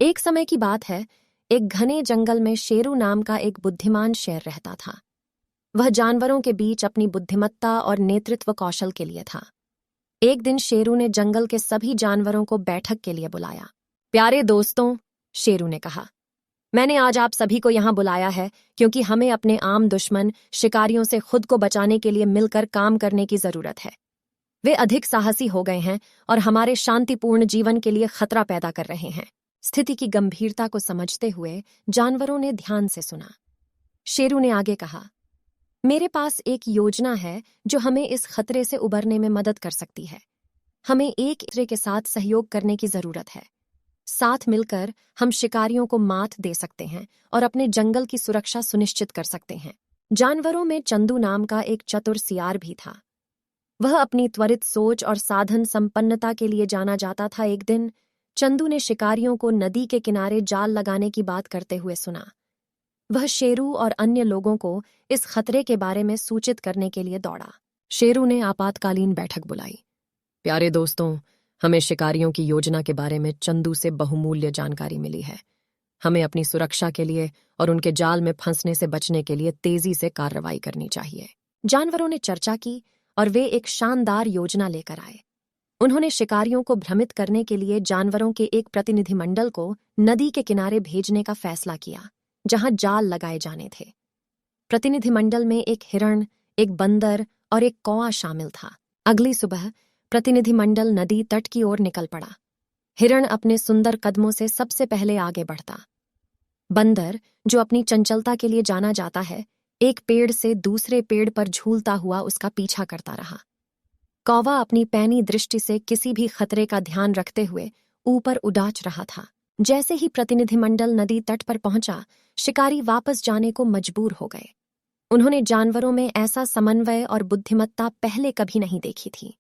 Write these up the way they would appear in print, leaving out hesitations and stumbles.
एक समय की बात है, एक घने जंगल में शेरू नाम का एक बुद्धिमान शेर रहता था। वह जानवरों के बीच अपनी बुद्धिमत्ता और नेतृत्व कौशल के लिए था। एक दिन शेरू ने जंगल के सभी जानवरों को बैठक के लिए बुलाया। प्यारे दोस्तों, शेरू ने कहा, मैंने आज आप सभी को यहाँ बुलाया है क्योंकि हमें अपने आम दुश्मन शिकारियों से खुद को बचाने के लिए मिलकर काम करने की जरूरत है। वे अधिक साहसी हो गए हैं और हमारे शांतिपूर्ण जीवन के लिए खतरा पैदा कर रहे हैं। स्थिति की गंभीरता को समझते हुए जानवरों ने ध्यान से सुना। शेरू ने आगे कहा, मेरे पास एक योजना है जो हमें इस खतरे से उबरने में मदद कर सकती है। हमें एक दूसरे के साथ सहयोग करने की जरूरत है। साथ मिलकर हम शिकारियों को मात दे सकते हैं और अपने जंगल की सुरक्षा सुनिश्चित कर सकते हैं। जानवरों में चंदू नाम का एक चतुर सियार भी था। वह अपनी त्वरित सोच और साधन संपन्नता के लिए जाना जाता था। एक दिन चंदू ने शिकारियों को नदी के किनारे जाल लगाने की बात करते हुए सुना। वह शेरू और अन्य लोगों को इस खतरे के बारे में सूचित करने के लिए दौड़ा। शेरू ने आपातकालीन बैठक बुलाई। प्यारे दोस्तों, हमें शिकारियों की योजना के बारे में चंदू से बहुमूल्य जानकारी मिली है। हमें अपनी सुरक्षा के लिए और उनके जाल में फंसने से बचने के लिए तेजी से कार्रवाई करनी चाहिए। जानवरों ने चर्चा की और वे एक शानदार योजना लेकर आए। उन्होंने शिकारियों को भ्रमित करने के लिए जानवरों के एक प्रतिनिधिमंडल को नदी के किनारे भेजने का फैसला किया, जहां जाल लगाए जाने थे। प्रतिनिधिमंडल में एक हिरण, एक बंदर और एक कौआ शामिल था। अगली सुबह प्रतिनिधिमंडल नदी तट की ओर निकल पड़ा। हिरण अपने सुंदर कदमों से सबसे पहले आगे बढ़ता। बंदर, जो अपनी चंचलता के लिए जाना जाता है, एक पेड़ से दूसरे पेड़ पर झूलता हुआ उसका पीछा करता रहा। कौवा अपनी पैनी दृष्टि से किसी भी खतरे का ध्यान रखते हुए ऊपर उड़ाच रहा था। जैसे ही प्रतिनिधिमंडल नदी तट पर पहुंचा, शिकारी वापस जाने को मजबूर हो गए। उन्होंने जानवरों में ऐसा समन्वय और बुद्धिमत्ता पहले कभी नहीं देखी थी।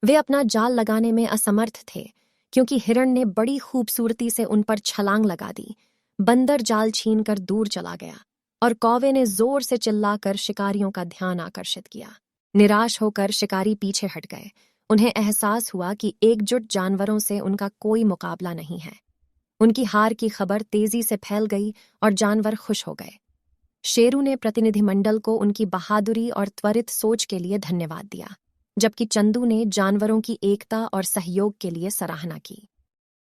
वे अपना जाल लगाने में असमर्थ थे क्योंकि हिरण ने बड़ी खूबसूरती से उन पर छलांग लगा दी। बंदर जाल छीनकर दूर चला गया और कौवे ने जोर से चिल्लाकर शिकारियों का ध्यान आकर्षित किया। निराश होकर शिकारी पीछे हट गए। उन्हें एहसास हुआ कि एकजुट जानवरों से उनका कोई मुकाबला नहीं है। उनकी हार की खबर तेजी से फैल गई और जानवर खुश हो गए। शेरू ने प्रतिनिधिमंडल को उनकी बहादुरी और त्वरित सोच के लिए धन्यवाद दिया, जबकि चंदू ने जानवरों की एकता और सहयोग के लिए सराहना की।